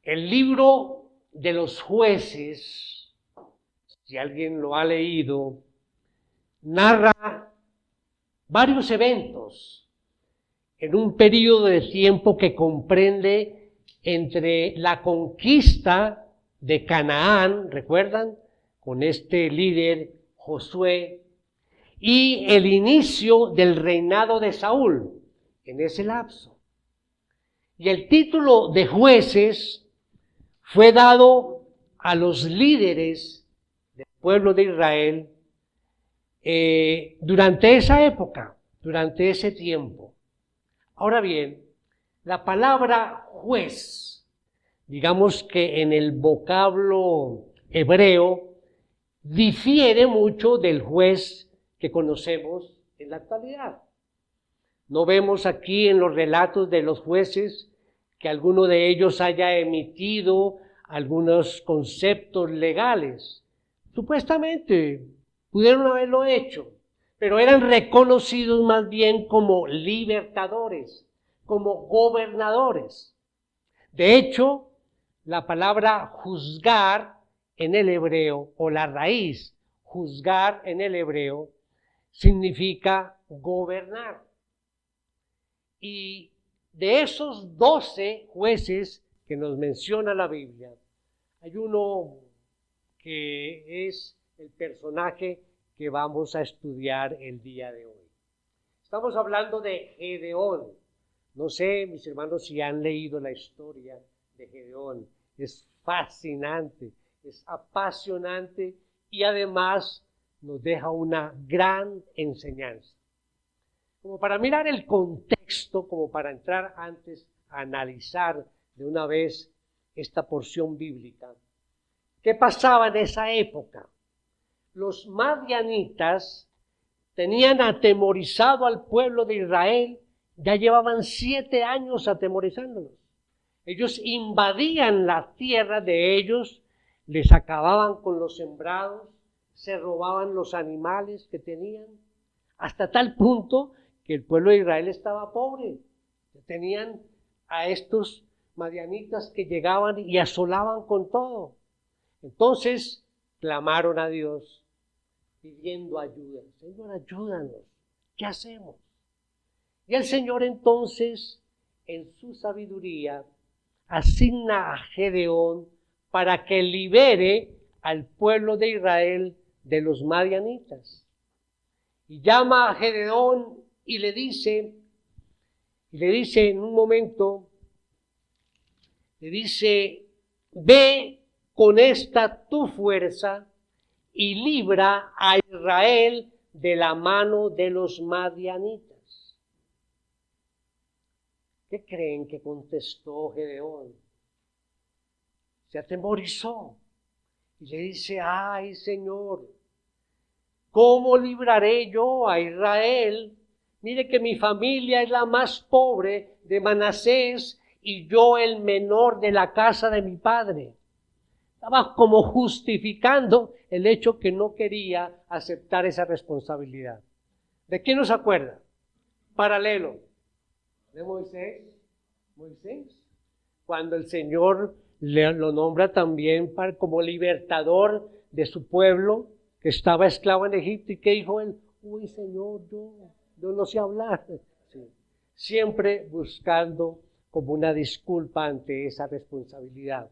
El libro de los Jueces, si alguien lo ha leído, narra varios eventos en un periodo de tiempo que comprende entre la conquista de Canaán, ¿recuerdan? Con este líder Josué, y el inicio del reinado de Saúl, en ese lapso. Y el título de Jueces fue dado a los líderes del pueblo de Israel durante esa época, durante ese tiempo. Ahora bien, la palabra juez, digamos que en el vocablo hebreo, difiere mucho del juez que conocemos en la actualidad. No vemos aquí en los relatos de los jueces que alguno de ellos haya emitido algunos conceptos legales. Supuestamente pudieron haberlo hecho, pero eran reconocidos más bien como libertadores, como gobernadores. De hecho, la palabra juzgar en el hebreo, o la raíz juzgar en el hebreo, significa gobernar. Y de esos 12 jueces que nos menciona la Biblia, hay uno que es el personaje que vamos a estudiar el día de hoy. Estamos hablando de Gedeón. No sé, mis hermanos, si han leído la historia de Gedeón. Es fascinante, es apasionante y además nos deja una gran enseñanza. Como para mirar el contexto, como para entrar antes a analizar de una vez esta porción bíblica. ¿Qué pasaba en esa época? Los madianitas tenían atemorizado al pueblo de Israel, ya llevaban 7 años atemorizándolos. Ellos invadían la tierra de ellos, les acababan con los sembrados, se robaban los animales que tenían, hasta tal punto que el pueblo de Israel estaba pobre. Tenían a estos madianitas que llegaban y asolaban con todo. Entonces clamaron a Dios pidiendo ayuda. Señor, ayúdanos. ¿Qué hacemos? Y el Señor entonces, en su sabiduría, asigna a Gedeón para que libere al pueblo de Israel de los madianitas. Y llama a Gedeón y le dice en un momento, le dice, ve con esta tu fuerza y libra a Israel de la mano de los madianitas. ¿Qué creen que contestó Gedeón? Se atemorizó y le dice, ay Señor, ¿cómo libraré yo a Israel? Mire que mi familia es la más pobre de Manasés y yo el menor de la casa de mi padre. Estaba como justificando el hecho que no quería aceptar esa responsabilidad. ¿De quién nos acuerda? Paralelo. ¿De Moisés? Moisés. Cuando el Señor lo nombra también como libertador de su pueblo, que estaba esclavo en Egipto, y que dijo él, uy Señor, yo no sé hablar. Sí. Siempre buscando como una disculpa ante esa responsabilidad.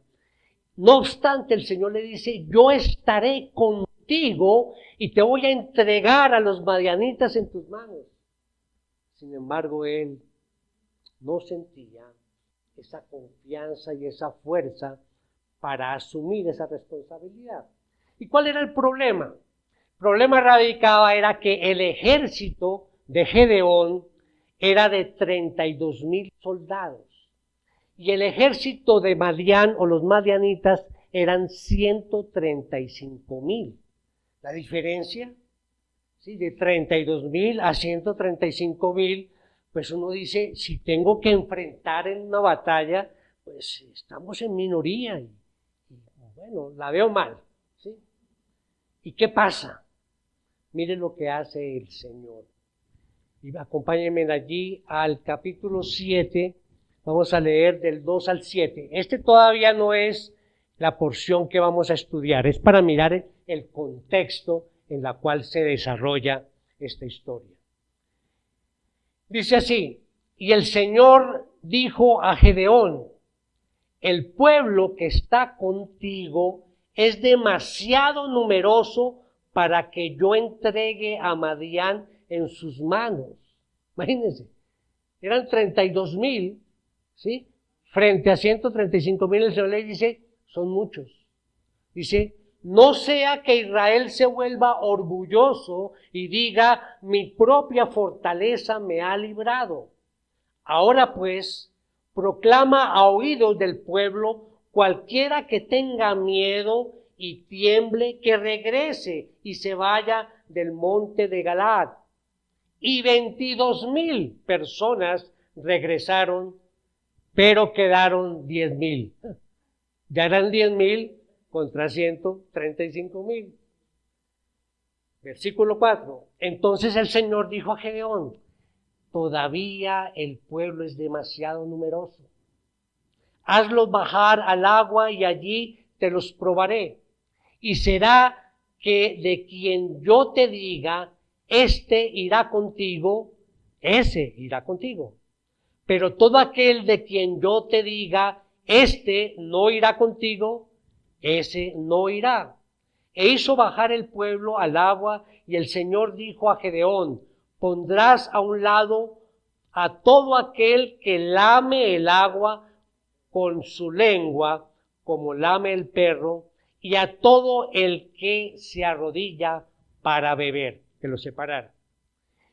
No obstante, el Señor le dice, yo estaré contigo y te voy a entregar a los madianitas en tus manos. Sin embargo, él no sentía esa confianza y esa fuerza para asumir esa responsabilidad. ¿Y cuál era el problema? El problema radicaba era que el ejército de Gedeón era de 32,000 soldados. Y el ejército de Madián o los madianitas eran 135,000. La diferencia, ¿sí? De 32,000 a 135,000, pues uno dice, si tengo que enfrentar en una batalla, pues estamos en minoría y bueno, la veo mal, ¿sí? ¿Y qué pasa? Miren lo que hace el Señor. Y acompáñenme allí al capítulo 7, Vamos a leer del 2 al 7. Este todavía no es la porción que vamos a estudiar, es para mirar el contexto en el cual se desarrolla esta historia. Dice así: y el Señor dijo a Gedeón: el pueblo que está contigo es demasiado numeroso para que yo entregue a Madián en sus manos. Imagínense, eran 32,000, ¿sí? Frente a 135,000, el Señor le dice, son muchos. Dice, no sea que Israel se vuelva orgulloso y diga, mi propia fortaleza me ha librado. Ahora pues, proclama a oídos del pueblo, cualquiera que tenga miedo y tiemble, que regrese y se vaya del monte de Galaad. Y 22,000 personas regresaron, pero quedaron 10,000. Ya eran 10,000 contra 135,000. Versículo 4. Entonces el Señor dijo a Gedeón: todavía el pueblo es demasiado numeroso. Hazlos bajar al agua y allí te los probaré. Y será que de quien yo te diga, este irá contigo, ese irá contigo. Pero todo aquel de quien yo te diga, este no irá contigo, ese no irá. E hizo bajar el pueblo al agua, y el Señor dijo a Gedeón: pondrás a un lado a todo aquel que lame el agua con su lengua, como lame el perro, y a todo el que se arrodilla para beber, que lo separara.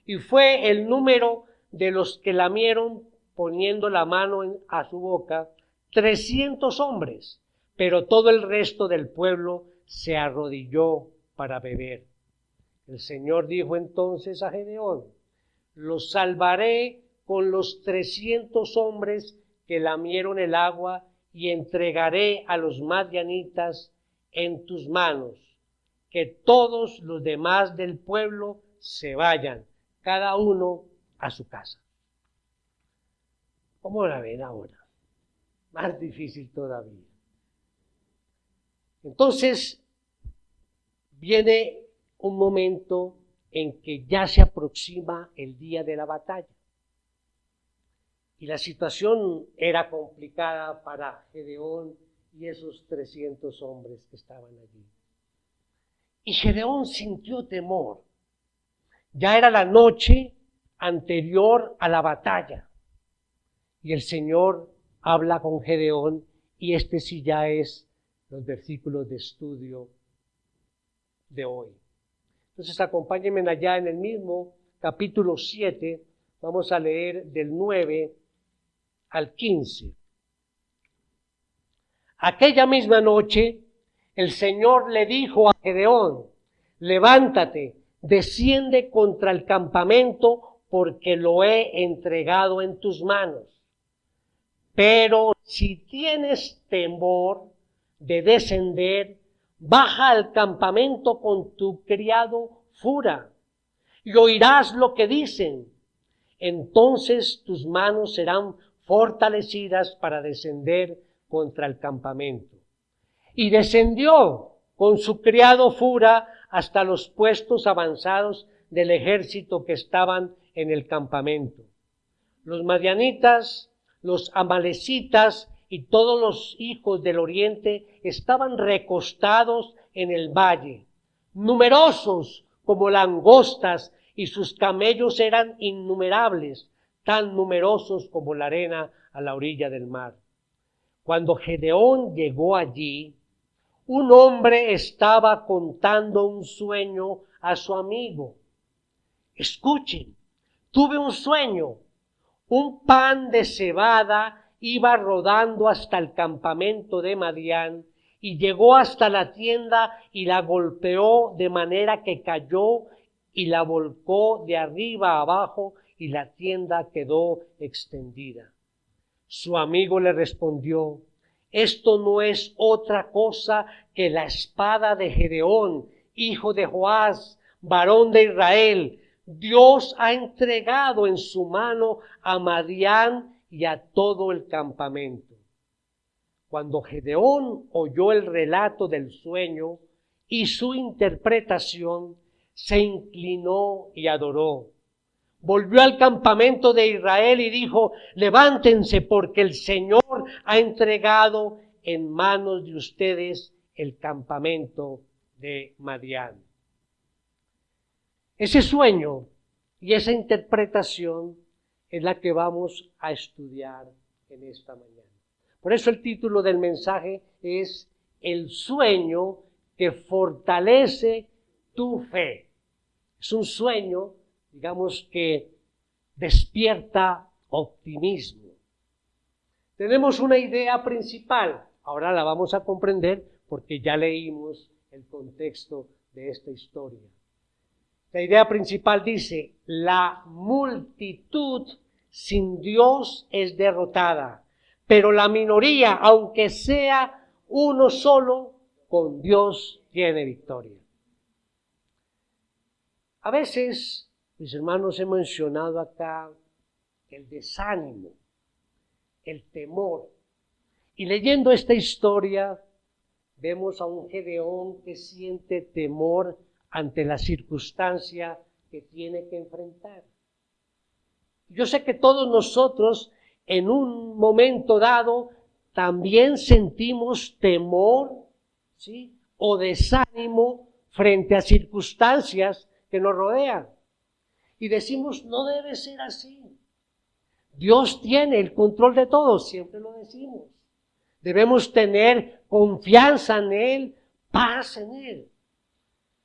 Y fue el número de los que lamieron poniendo la mano a su boca, 300 hombres, pero todo el resto del pueblo se arrodilló para beber. El Señor dijo entonces a Gedeón: los salvaré con los 300 hombres que lamieron el agua, y entregaré a los madianitas en tus manos. Que todos los demás del pueblo se vayan, cada uno a su casa. ¿Cómo la ven ahora? Más difícil todavía. Entonces, viene un momento en que ya se aproxima el día de la batalla. Y la situación era complicada para Gedeón y esos 300 hombres que estaban allí. Y Gedeón sintió temor. Ya era la noche anterior a la batalla. Y el Señor habla con Gedeón, y este sí ya es los versículos de estudio de hoy. Entonces acompáñenme allá en el mismo capítulo 7, vamos a leer del 9 al 15. Aquella misma noche, el Señor le dijo a Gedeón: levántate, desciende contra el campamento, porque lo he entregado en tus manos. Pero si tienes temor de descender, baja al campamento con tu criado Fura, y oirás lo que dicen. Entonces tus manos serán fortalecidas para descender contra el campamento. Y descendió con su criado Fura hasta los puestos avanzados del ejército que estaban en el campamento. Los madianitas, los amalecitas y todos los hijos del oriente estaban recostados en el valle, numerosos como langostas, y sus camellos eran innumerables, tan numerosos como la arena a la orilla del mar. Cuando Gedeón llegó allí, un hombre estaba contando un sueño a su amigo. Escuchen, tuve un sueño. Un pan de cebada iba rodando hasta el campamento de Madián, y llegó hasta la tienda y la golpeó de manera que cayó y la volcó de arriba a abajo, y la tienda quedó extendida. Su amigo le respondió: esto no es otra cosa que la espada de Gedeón, hijo de Joás, varón de Israel. Dios ha entregado en su mano a Madián, y a todo el campamento. Cuando Gedeón oyó el relato del sueño y su interpretación, se inclinó y adoró. Volvió al campamento de Israel y dijo: levántense, porque el Señor ha entregado en manos de ustedes el campamento de Madián. Ese sueño y esa interpretación es la que vamos a estudiar en esta mañana. Por eso el título del mensaje es El sueño que fortalece tu fe. Es un sueño, digamos, que despierta optimismo. Tenemos una idea principal, ahora la vamos a comprender porque ya leímos el contexto de esta historia. La idea principal dice: la multitud sin Dios es derrotada, pero la minoría, aunque sea uno solo, con Dios tiene victoria. A veces, mis hermanos, he mencionado acá el desánimo, el temor. Y leyendo esta historia, vemos a un Gedeón que siente temor ante la circunstancia que tiene que enfrentar. Yo sé que todos nosotros, en un momento dado, también sentimos temor, ¿sí?, o desánimo frente a circunstancias que nos rodean. Y decimos: no debe ser así. Dios tiene el control de todo, siempre lo decimos. Debemos tener confianza en Él, paz en Él.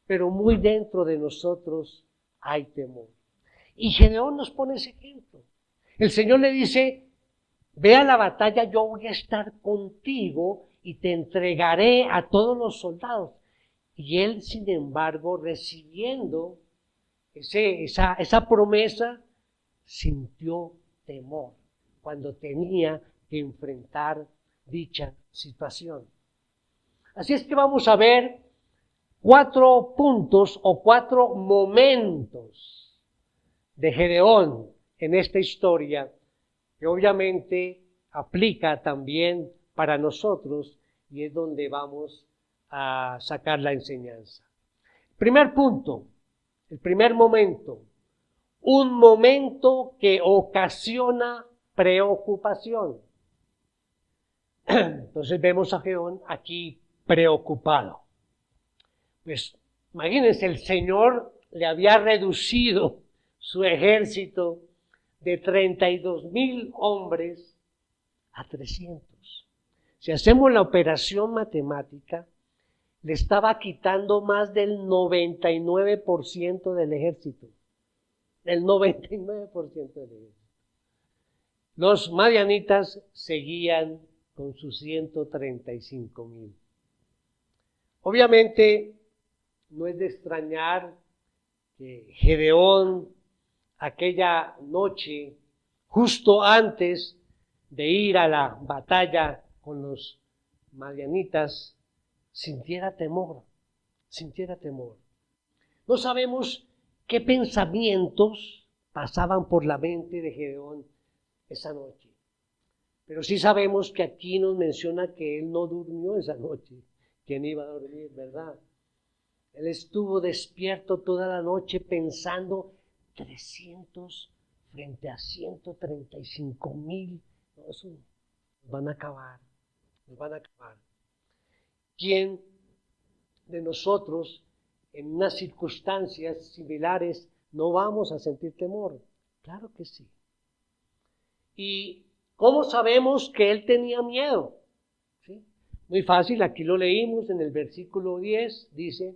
Pero muy dentro de nosotros hay temor. Y Gedeón nos pone ese ejemplo. El Señor le dice: ve a la batalla, yo voy a estar contigo y te entregaré a todos los soldados. Y él, sin embargo, recibiendo esa promesa, sintió temor cuando tenía que enfrentar dicha situación. Así es que vamos a ver 4 puntos o 4 momentos de Gedeón en esta historia, que obviamente aplica también para nosotros y es donde vamos a sacar la enseñanza. Primer punto, el primer momento, un momento que ocasiona preocupación. Entonces vemos a Gedeón aquí preocupado. Pues imagínense, el Señor le había reducido su ejército de 32,000 hombres a 300. Si hacemos la operación matemática, le estaba quitando más del 99% del ejército. El 99% del ejército. Los madianitas seguían con sus 135,000. Obviamente, no es de extrañar que Gedeón, aquella noche, justo antes de ir a la batalla con los madianitas, sintiera temor. No sabemos qué pensamientos pasaban por la mente de Gedeón esa noche, pero sí sabemos que aquí nos menciona que él no durmió esa noche. ¿Quién iba a dormir, verdad? Él estuvo despierto toda la noche pensando: 300 frente a 135,000. No, eso nos van a acabar. ¿Quién de nosotros en unas circunstancias similares no vamos a sentir temor? Claro que sí. ¿Y cómo sabemos que él tenía miedo? ¿Sí? Muy fácil, aquí lo leímos en el versículo 10, dice: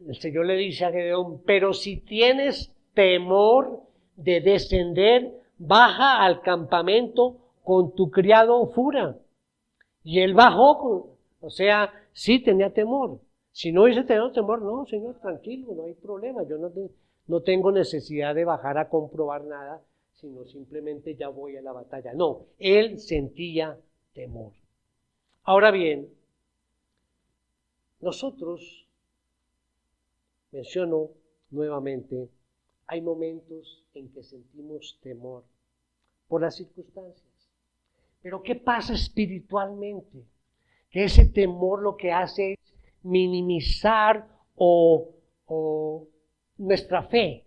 el Señor le dice a Gedeón: pero si tienes temor de descender, baja al campamento con tu criado Fura. Y él bajó, sí tenía temor. Si no hubiese tenido temor: no, Señor, tranquilo, no hay problema, yo no tengo necesidad de bajar a comprobar nada, sino simplemente ya voy a la batalla. No, él sentía temor. Ahora bien, nosotros, menciono nuevamente, hay momentos en que sentimos temor por las circunstancias. Pero ¿qué pasa espiritualmente? Que ese temor lo que hace es minimizar o nuestra fe.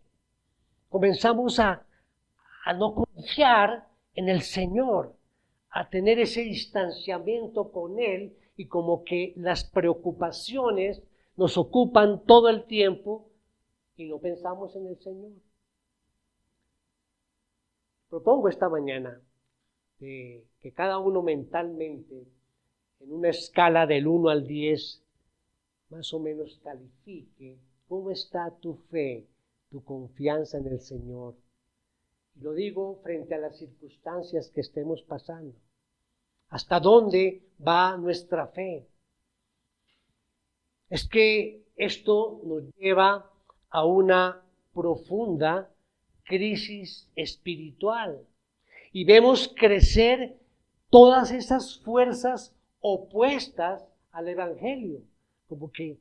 Comenzamos a no confiar en el Señor, a tener ese distanciamiento con Él y como que las preocupaciones nos ocupan todo el tiempo y no pensamos en el Señor. Propongo esta mañana que cada uno mentalmente, en una escala del 1 al 10, más o menos califique cómo está tu fe, tu confianza en el Señor. Y lo digo frente a las circunstancias que estemos pasando. ¿Hasta dónde va nuestra fe? Es que esto nos lleva a una profunda crisis espiritual y vemos crecer todas esas fuerzas opuestas al Evangelio, como que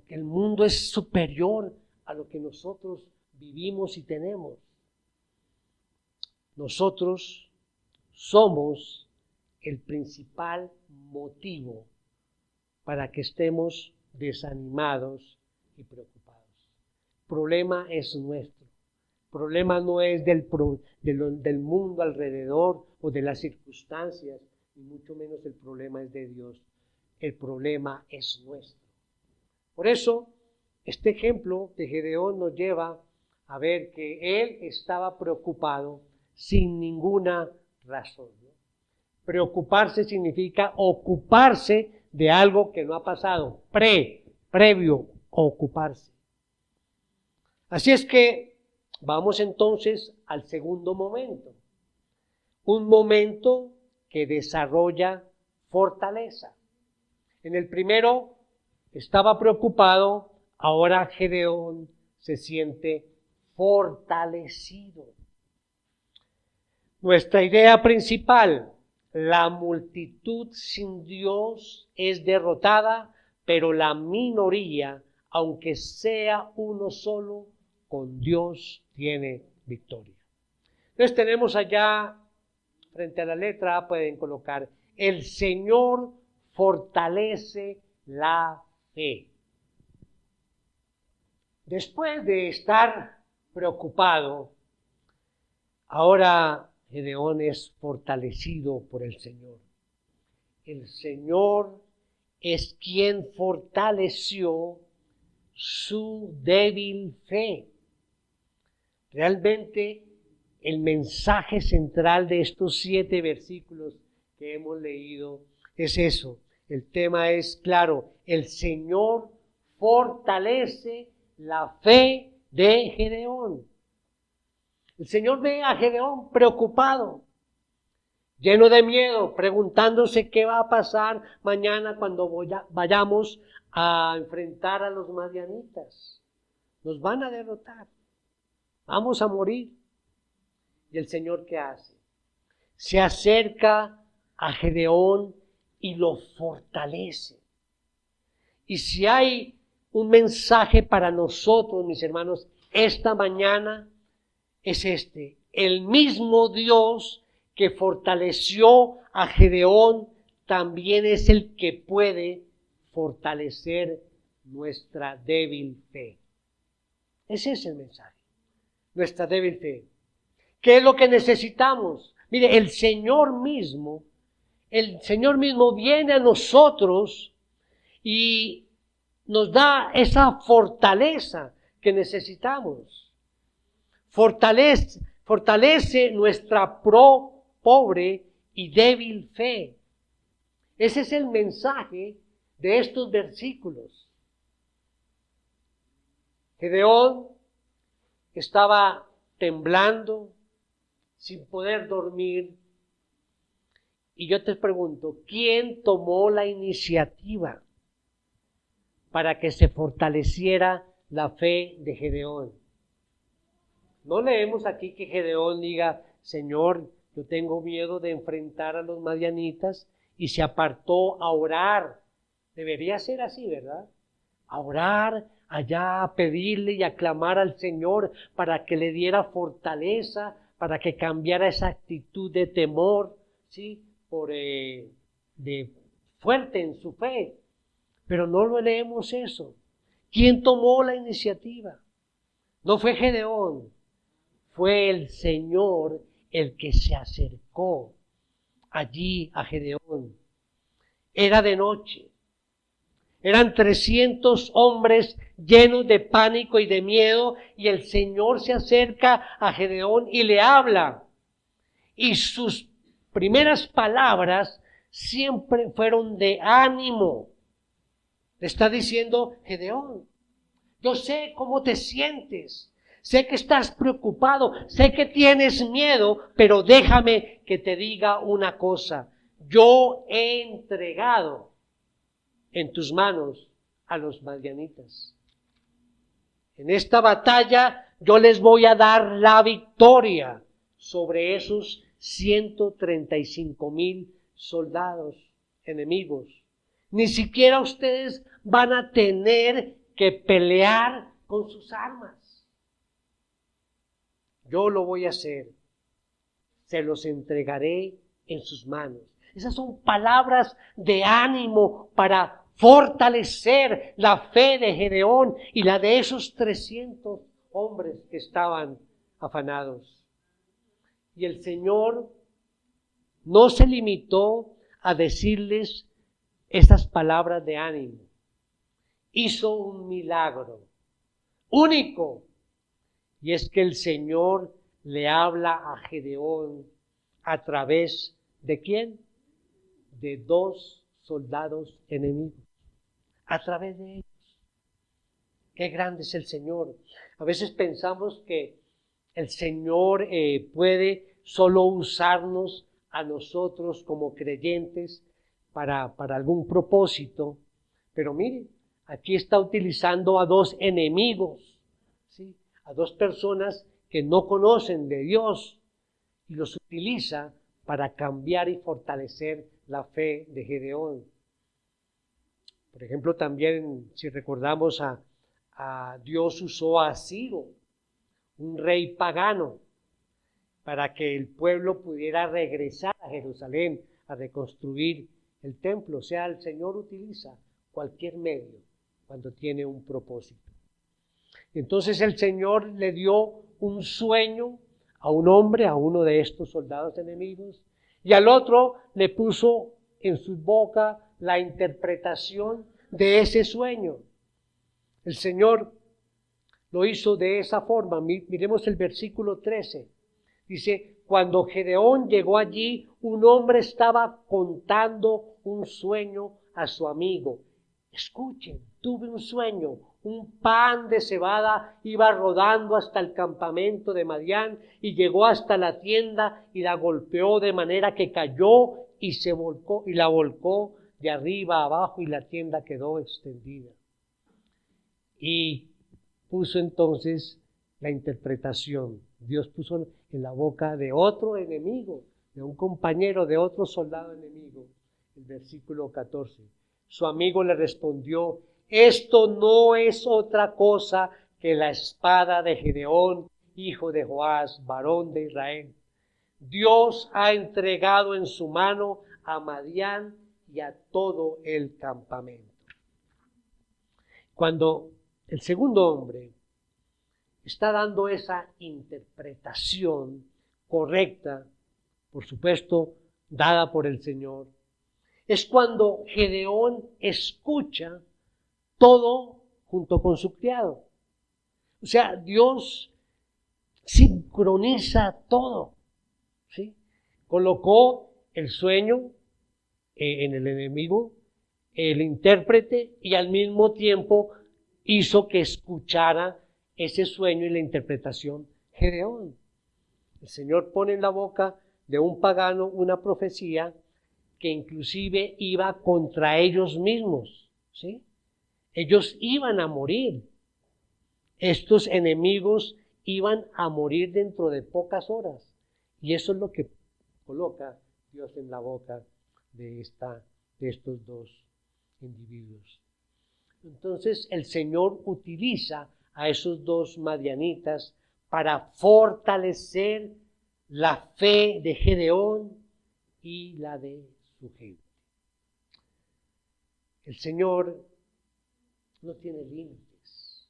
el mundo es superior a lo que nosotros vivimos y tenemos. Nosotros somos el principal motivo para que estemos desanimados y preocupados. El problema es nuestro. El problema no es del mundo alrededor o de las circunstancias, ni mucho menos el problema es de Dios. El problema es nuestro. Por eso, este ejemplo de Gedeón nos lleva a ver que él estaba preocupado sin ninguna razón, ¿no? Preocuparse significa ocuparse de algo que no ha pasado, previo, ocuparse. Así es que vamos entonces al segundo momento, un momento que desarrolla fortaleza. En el primero estaba preocupado, ahora Gedeón se siente fortalecido. Nuestra idea principal: la multitud sin Dios es derrotada, pero la minoría, aunque sea uno solo, con Dios tiene victoria. Entonces tenemos allá, frente a la letra A, pueden colocar: el Señor fortalece la fe. Después de estar preocupado, ahora Gedeón es fortalecido por el Señor. El Señor es quien fortaleció su débil fe. Realmente el mensaje central de estos 7 versículos que hemos leído es eso. El tema es claro: el Señor fortalece la fe de Gedeón. El Señor ve a Gedeón preocupado, lleno de miedo, preguntándose qué va a pasar mañana cuando vayamos a enfrentar a los madianitas. Nos van a derrotar, vamos a morir. ¿Y el Señor qué hace? Se acerca a Gedeón y lo fortalece. Y si hay un mensaje para nosotros, mis hermanos, esta mañana, es este: el mismo Dios que fortaleció a Gedeón también es el que puede fortalecer nuestra débil fe. Ese es el mensaje, nuestra débil fe. ¿Qué es lo que necesitamos? Mire, el Señor mismo viene a nosotros y nos da esa fortaleza que necesitamos. Fortalece nuestra pobre y débil fe. Ese es el mensaje de estos versículos. Gedeón estaba temblando, sin poder dormir. Y yo te pregunto, ¿quién tomó la iniciativa para que se fortaleciera la fe de Gedeón? No leemos aquí que Gedeón diga: Señor, yo tengo miedo de enfrentar a los madianitas, y se apartó a orar. Debería ser así, ¿verdad? A orar allá, a pedirle y a clamar al Señor para que le diera fortaleza para que cambiara esa actitud de temor, ¿sí? De fuerte en su fe. Pero no lo leemos eso. ¿Quién tomó la iniciativa? No fue Gedeón, fue el Señor el que se acercó allí a Gedeón. Era de noche. Eran 300 hombres llenos de pánico y de miedo, y el Señor se acerca a Gedeón y le habla. Y sus primeras palabras siempre fueron de ánimo. Le está diciendo: Gedeón, yo sé cómo te sientes, sé que estás preocupado, sé que tienes miedo, pero déjame que te diga una cosa. Yo he entregado en tus manos a los madianitas. En esta batalla yo les voy a dar la victoria sobre esos 135,000 soldados enemigos. Ni siquiera ustedes van a tener que pelear con sus armas. Yo lo voy a hacer. Se los entregaré en sus manos. Esas son palabras de ánimo para fortalecer la fe de Gedeón y la de esos 300 hombres que estaban afanados. Y el Señor no se limitó a decirles esas palabras de ánimo. Hizo un milagro único, y es que el Señor le habla a Gedeón a través ¿de quién? De 2 soldados enemigos. A través de ellos. Qué grande es el Señor. A veces pensamos que el Señor puede solo usarnos a nosotros como creyentes para algún propósito, pero miren, aquí está utilizando a 2 enemigos, ¿sí? A 2 personas que no conocen de Dios, y los utiliza para cambiar y fortalecer la fe de Gedeón. Por ejemplo, también si recordamos a Dios usó a Ciro, un rey pagano, para que el pueblo pudiera regresar a Jerusalén a reconstruir el templo. O sea, el Señor utiliza cualquier medio cuando tiene un propósito. Entonces el Señor le dio un sueño a un hombre, a uno de estos soldados enemigos, y al otro le puso en su boca la interpretación de ese sueño. El Señor lo hizo de esa forma. Miremos el versículo 13. Dice: cuando Gedeón llegó allí, un hombre estaba contando un sueño a su amigo. Escuchen, tuve un sueño. Un pan de cebada iba rodando hasta el campamento de Madián y llegó hasta la tienda y la golpeó de manera que cayó y se volcó y la volcó de arriba a abajo, y la tienda quedó extendida. Y puso entonces la interpretación. Dios puso en la boca de otro enemigo, de un compañero, de otro soldado enemigo, el versículo 14. Su amigo le respondió: esto no es otra cosa que la espada de Gedeón, hijo de Joás, varón de Israel. Dios ha entregado en su mano a Madián y a todo el campamento. Cuando el segundo hombre está dando esa interpretación correcta, por supuesto, dada por el Señor, es cuando Gedeón escucha todo junto con su criado. O sea, Dios sincroniza todo, ¿sí? Colocó el sueño en el enemigo, el intérprete, y al mismo tiempo hizo que escuchara ese sueño y la interpretación Gedeón. El Señor pone en la boca de un pagano una profecía que inclusive iba contra ellos mismos, ¿sí? Ellos iban a morir. Estos enemigos iban a morir dentro de pocas horas. Y eso es lo que coloca Dios en la boca de estos 2 individuos. Entonces el Señor utiliza a esos 2 madianitas para fortalecer la fe de Gedeón y la de su gente. El Señor no tiene límites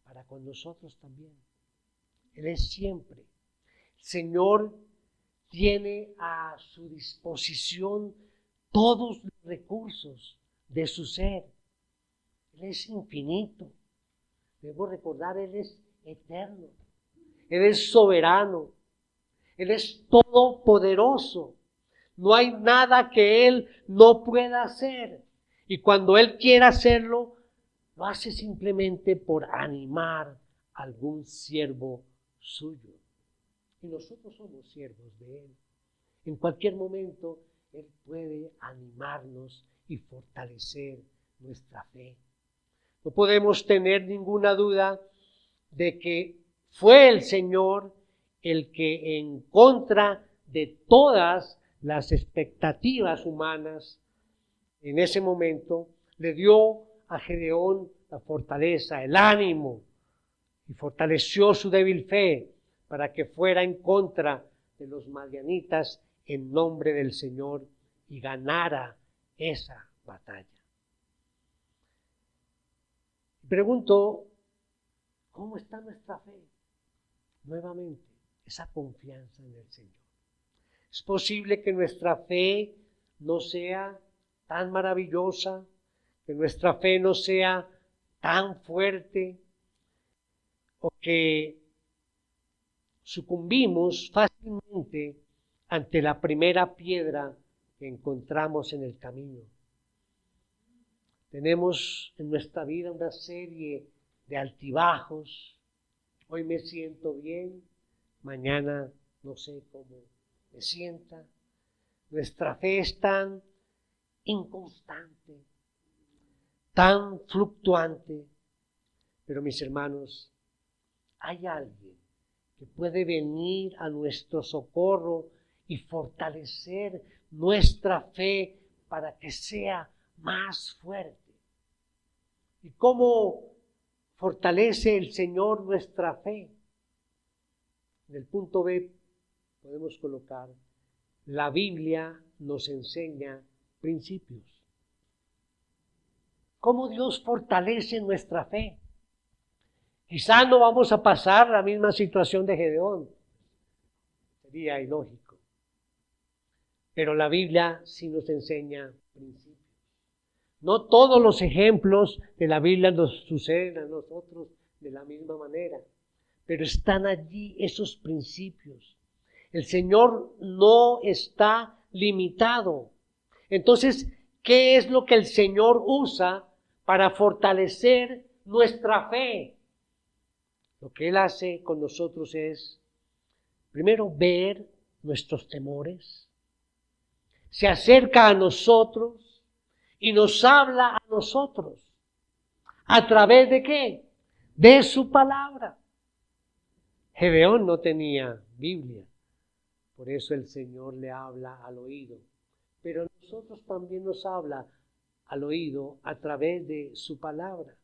para con nosotros también. Él es siempre. El Señor tiene a su disposición todos los recursos de su ser. Él es infinito. Debemos recordar, Él es eterno. Él es soberano. Él es todopoderoso. No hay nada que Él no pueda hacer. Y cuando Él quiera hacerlo, lo hace simplemente por animar a algún siervo suyo. Y nosotros somos siervos de Él. En cualquier momento, Él puede animarnos y fortalecer nuestra fe. No podemos tener ninguna duda de que fue el Señor el que, en contra de todas las expectativas humanas, en ese momento le dio a Gedeón la fortaleza, el ánimo, y fortaleció su débil fe para que fuera en contra de los madianitas en nombre del Señor y ganara esa batalla. Pregunto, ¿cómo está nuestra fe? Nuevamente, esa confianza en el Señor. Es posible que nuestra fe no sea tan maravillosa, que nuestra fe no sea tan fuerte, o que sucumbimos fácilmente ante la primera piedra que encontramos en el camino. Tenemos en nuestra vida una serie de altibajos. Hoy me siento bien, mañana no sé cómo me sienta. Nuestra fe es tan inconstante, tan fluctuante. Pero mis hermanos, hay alguien que puede venir a nuestro socorro y fortalecer nuestra fe para que sea más fuerte. ¿Y cómo fortalece el Señor nuestra fe? En el punto B podemos colocar: la Biblia nos enseña principios. ¿Cómo Dios fortalece nuestra fe? Quizá no vamos a pasar la misma situación de Gedeón. Sería ilógico. Pero la Biblia sí nos enseña principios. No todos los ejemplos de la Biblia nos suceden a nosotros de la misma manera, pero están allí esos principios. El Señor no está limitado. Entonces, ¿qué es lo que el Señor usa para fortalecer nuestra fe? Lo que Él hace con nosotros es, primero, ver nuestros temores. Se acerca a nosotros y nos habla a nosotros. ¿A través de qué? De su palabra. Gedeón no tenía Biblia, por eso el Señor le habla al oído. Pero nosotros también nos habla al oído a través de su palabra.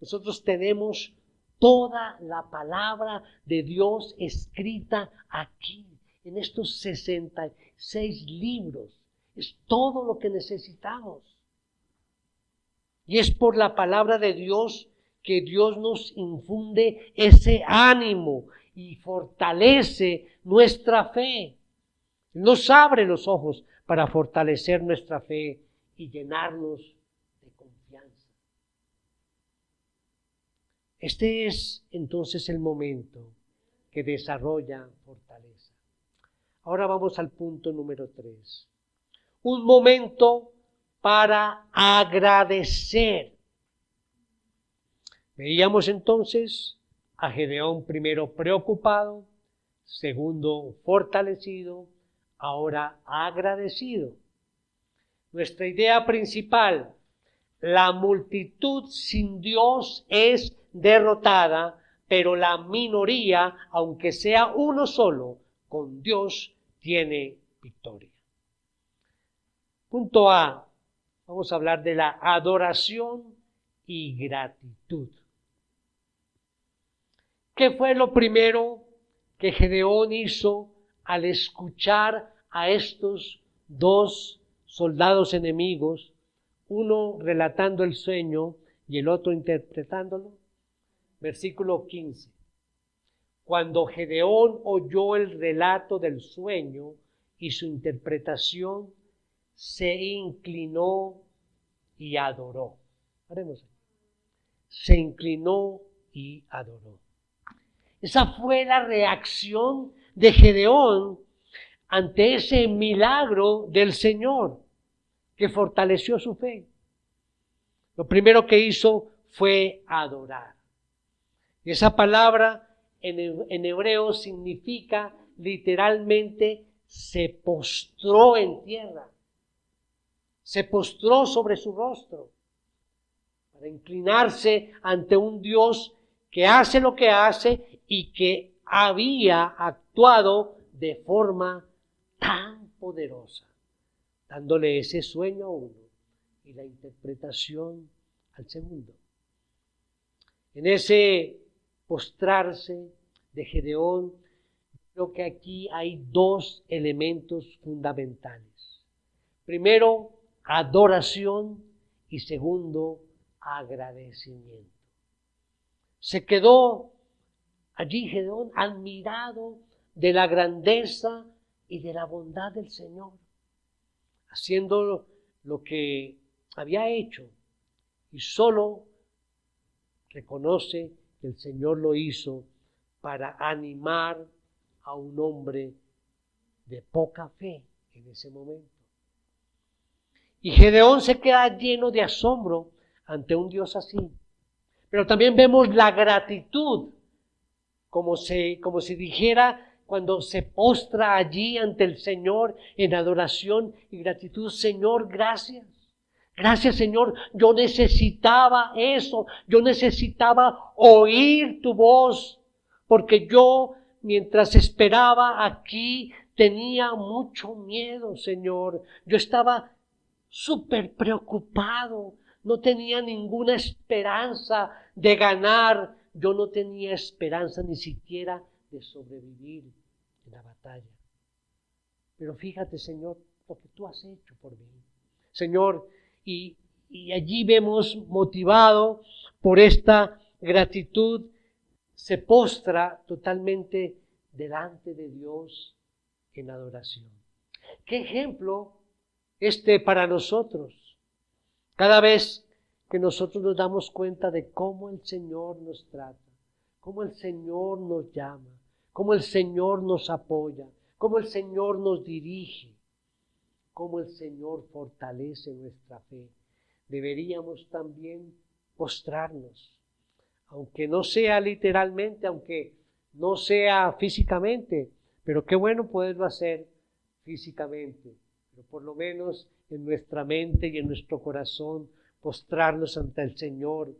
Nosotros tenemos toda la palabra de Dios escrita aquí, en estos 66 libros. Es todo lo que necesitamos. Y es por la palabra de Dios que Dios nos infunde ese ánimo y fortalece nuestra fe. Nos abre los ojos para fortalecer nuestra fe y llenarnos de confianza. Este es entonces el momento que desarrolla fortaleza. Ahora vamos al punto número 3. Un momento para agradecer. Veíamos entonces a Gedeón primero preocupado, segundo fortalecido, ahora agradecido. Nuestra idea principal: la multitud sin Dios es derrotada, pero la minoría, aunque sea uno solo, con Dios tiene victoria. Punto A. Vamos a hablar de la adoración y gratitud. ¿Qué fue lo primero que Gedeón hizo al escuchar a estos dos soldados enemigos, uno relatando el sueño y el otro interpretándolo? Versículo 15. Cuando Gedeón oyó el relato del sueño y su interpretación, se inclinó y adoró. Haremos. Se inclinó y adoró. Esa fue la reacción de Gedeón ante ese milagro del Señor que fortaleció su fe. Lo primero que hizo fue adorar. Y esa palabra en hebreo significa literalmente se postró en tierra, se postró sobre su rostro para inclinarse ante un Dios que hace lo que hace y que había actuado de forma tan poderosa, dándole ese sueño a uno y la interpretación al segundo. En ese postrarse de Gedeón, creo que aquí hay dos elementos fundamentales. Primero, adoración y segundo, agradecimiento. Se quedó allí Gedeón admirado de la grandeza y de la bondad del Señor, haciendo lo que había hecho y solo reconoce que el Señor lo hizo para animar a un hombre de poca fe en ese momento. Y Gedeón se queda lleno de asombro ante un Dios así. Pero también vemos la gratitud, como si dijera cuando se postra allí ante el Señor en adoración y gratitud: Señor, gracias. Gracias, Señor, yo necesitaba eso, yo necesitaba oír tu voz, porque yo, mientras esperaba aquí, tenía mucho miedo, Señor. Yo estaba súper preocupado, no tenía ninguna esperanza de ganar, yo no tenía esperanza ni siquiera de sobrevivir en la batalla. Pero fíjate, Señor, lo que tú has hecho por mí, Señor. Y allí vemos, motivado por esta gratitud, se postra totalmente delante de Dios en adoración. ¿Qué ejemplo para nosotros? Cada vez que nosotros nos damos cuenta de cómo el Señor nos trata, cómo el Señor nos llama, cómo el Señor nos apoya, cómo el Señor nos dirige, cómo el Señor fortalece nuestra fe, deberíamos también postrarnos, aunque no sea literalmente, aunque no sea físicamente, pero qué bueno poderlo hacer físicamente, pero por lo menos en nuestra mente y en nuestro corazón, postrarnos ante el Señor,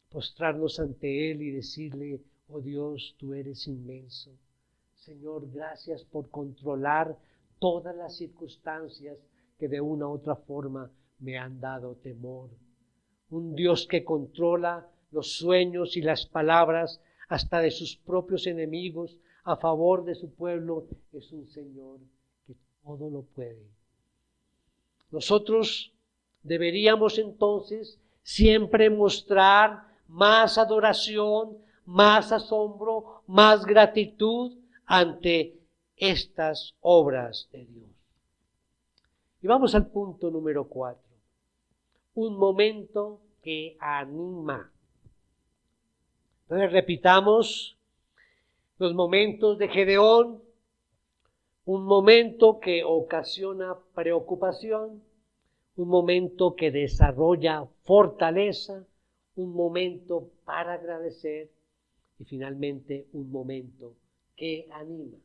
postrarnos ante Él y decirle: oh Dios, tú eres inmenso. Señor, gracias por controlar todas las circunstancias que de una u otra forma me han dado temor. Un Dios que controla los sueños y las palabras hasta de sus propios enemigos a favor de su pueblo, es un Señor que todo lo puede. Nosotros deberíamos entonces siempre mostrar más adoración, más asombro, más gratitud ante estas obras de Dios. Y vamos al punto número 4. Un momento que anima. Entonces repitamos los momentos de Gedeón: un momento que ocasiona preocupación, un momento que desarrolla fortaleza, un momento para agradecer y finalmente un momento que anima.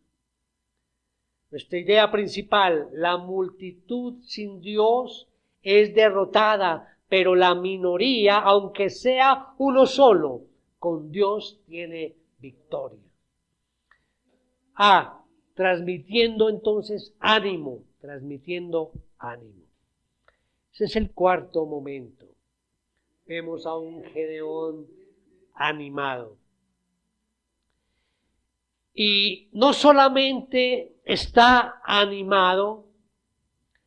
Nuestra idea principal: la multitud sin Dios es derrotada, pero la minoría, aunque sea uno solo, con Dios tiene victoria. Transmitiendo entonces ánimo, transmitiendo ánimo. Ese es el cuarto momento. Vemos a un Gedeón animado. Y no solamente está animado,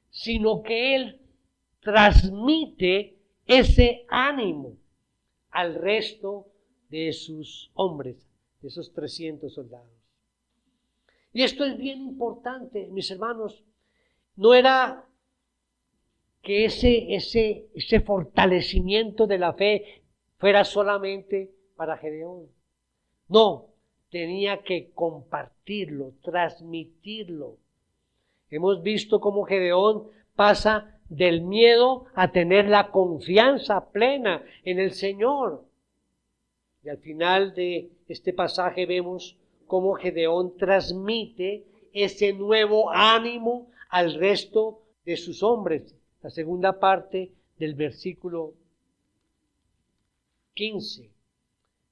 sino que él transmite ese ánimo al resto de sus hombres, de esos 300 soldados. Y esto es bien importante, mis hermanos. No era que ese fortalecimiento de la fe fuera solamente para Gedeón. No, tenía que compartirlo, transmitirlo. Hemos visto cómo Gedeón pasa del miedo a tener la confianza plena en el Señor. Y al final de este pasaje vemos cómo Gedeón transmite ese nuevo ánimo al resto de sus hombres. La segunda parte del versículo 15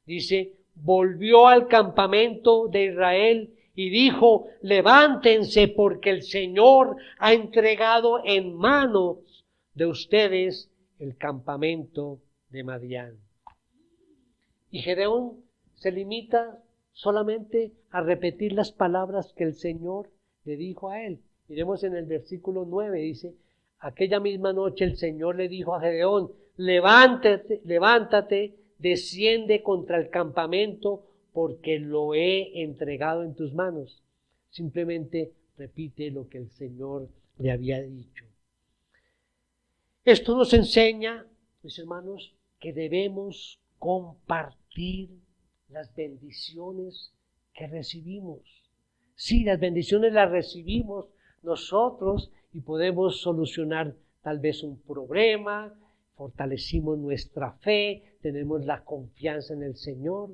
dice: volvió al campamento de Israel y dijo: levántense, porque el Señor ha entregado en manos de ustedes el campamento de Madián. Y Gedeón se limita solamente a repetir las palabras que el Señor le dijo a él. Miremos en el versículo 9, dice: aquella misma noche el Señor le dijo a Gedeón: levántate, desciende contra el campamento, porque lo he entregado en tus manos. Simplemente repite lo que el Señor le había dicho. Esto nos enseña, mis hermanos, que debemos compartir las bendiciones que recibimos. Sí, las bendiciones las recibimos nosotros y podemos solucionar tal vez un problema, fortalecimos nuestra fe, tenemos la confianza en el Señor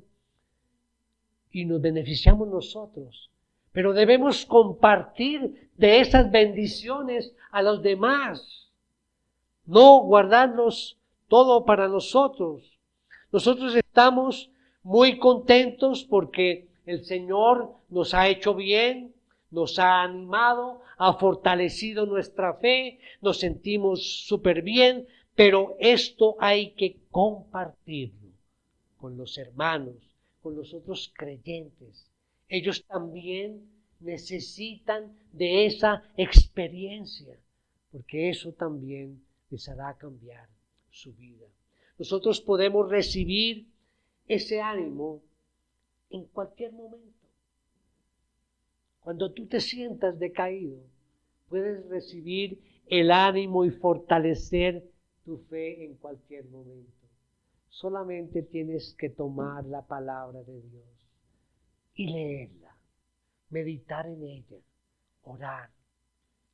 y nos beneficiamos nosotros. Pero debemos compartir de esas bendiciones a los demás, no guardarnos todo para nosotros. Nosotros estamos muy contentos porque el Señor nos ha hecho bien, nos ha animado, ha fortalecido nuestra fe, nos sentimos súper bien, pero esto hay que compartirlo con los hermanos, con los otros creyentes. Ellos también necesitan de esa experiencia, porque eso también les hará cambiar su vida. Nosotros podemos recibir ese ánimo en cualquier momento. Cuando tú te sientas decaído, puedes recibir el ánimo y fortalecer tu fe en cualquier momento. Solamente tienes que tomar la palabra de Dios y leerla, meditar en ella, orar,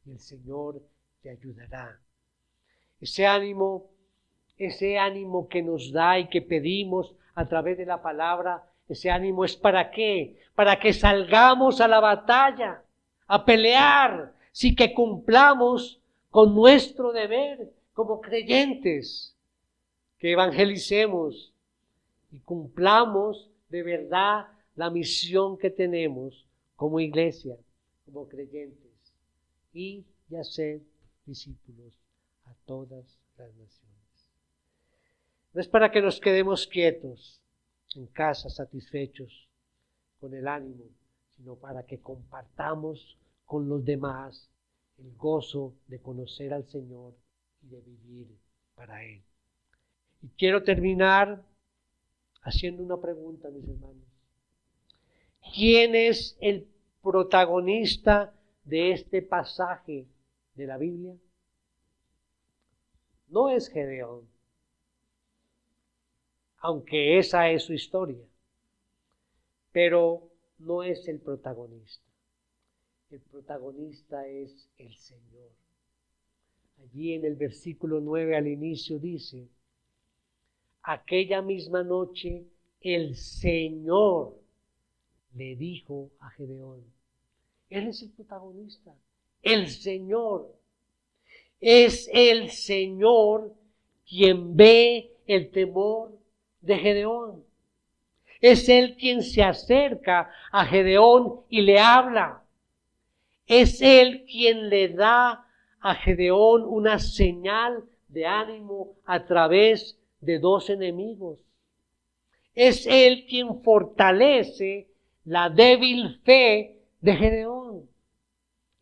y el Señor te ayudará. Ese ánimo que nos da y que pedimos a través de la palabra, ese ánimo es ¿para qué? Para que salgamos a la batalla, a pelear, sí, que cumplamos con nuestro deber como creyentes, que evangelicemos y cumplamos de verdad la misión que tenemos como iglesia, como creyentes, y hacer discípulos a todas las naciones. No es para que nos quedemos quietos en casa, satisfechos con el ánimo, sino para que compartamos con los demás el gozo de conocer al Señor y de vivir para Él. Y quiero terminar haciendo una pregunta, mis hermanos. ¿Quién es el protagonista de este pasaje de la Biblia? No es Gedeón, aunque esa es su historia, pero no es el protagonista. El protagonista es el Señor. Allí en el versículo 9 al inicio dice: aquella misma noche el Señor le dijo a Gedeón. Él es el protagonista, el Señor. Es el Señor quien ve el temor de Gedeón. Es Él quien se acerca a Gedeón y le habla. Es Él quien le da a Gedeón una señal de ánimo a través de dos enemigos. Es Él quien fortalece la débil fe de Gedeón.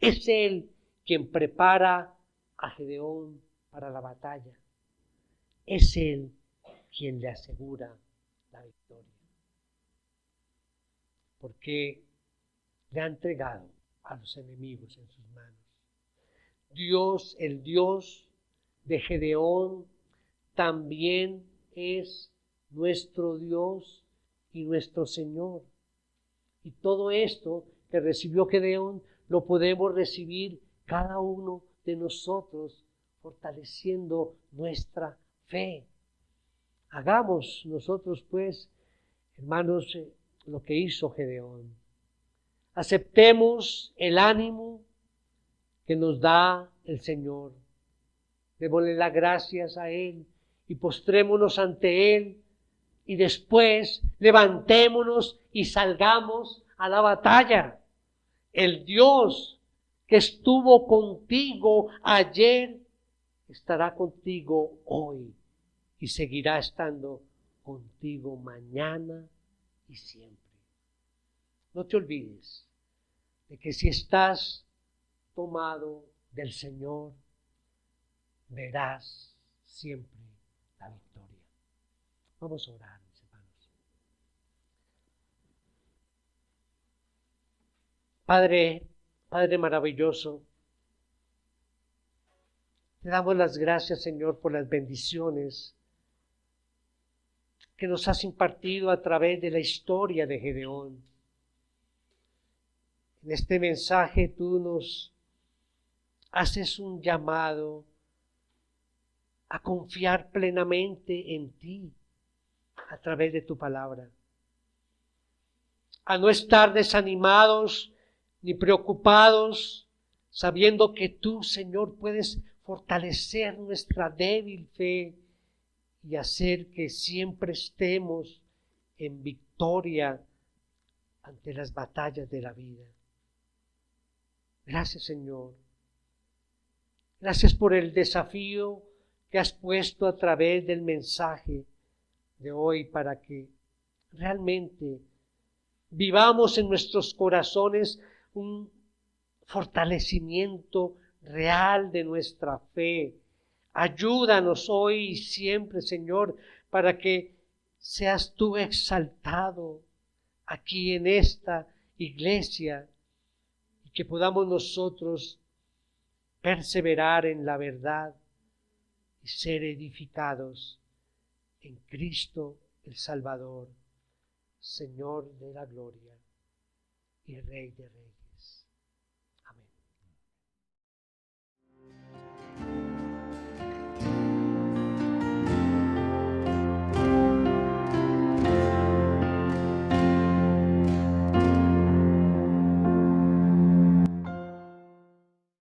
Es Él quien prepara a Gedeón para la batalla. Es Él quien le asegura la victoria. Porque le ha entregado a los enemigos en sus manos. Dios, el Dios de Gedeón, también es nuestro Dios y nuestro Señor. Y todo esto que recibió Gedeón lo podemos recibir cada uno de nosotros, fortaleciendo nuestra fe. Hagamos nosotros, pues, hermanos, lo que hizo Gedeón. Aceptemos el ánimo que nos da el Señor. Démosle las gracias a Él y postrémonos ante Él y después levantémonos y salgamos a la batalla. El Dios que estuvo contigo ayer estará contigo hoy y seguirá estando contigo mañana y siempre. No te olvides de que si estás tomado del Señor, verás siempre la victoria. Vamos a orar, mis hermanos. Padre maravilloso, te damos las gracias, Señor, por las bendiciones que nos has impartido a través de la historia de Gedeón. En este mensaje tú nos haces un llamado a confiar plenamente en ti a través de tu palabra, a no estar desanimados ni preocupados, sabiendo que tú, Señor, puedes fortalecer nuestra débil fe y hacer que siempre estemos en victoria ante las batallas de la vida. Gracias, Señor. Gracias por el desafío que has puesto a través del mensaje de hoy para que realmente vivamos en nuestros corazones un fortalecimiento real de nuestra fe. Ayúdanos hoy y siempre, Señor, para que seas tú exaltado aquí en esta iglesia y que podamos nosotros perseverar en la verdad y ser edificados en Cristo el Salvador, Señor de la gloria y Rey de reyes.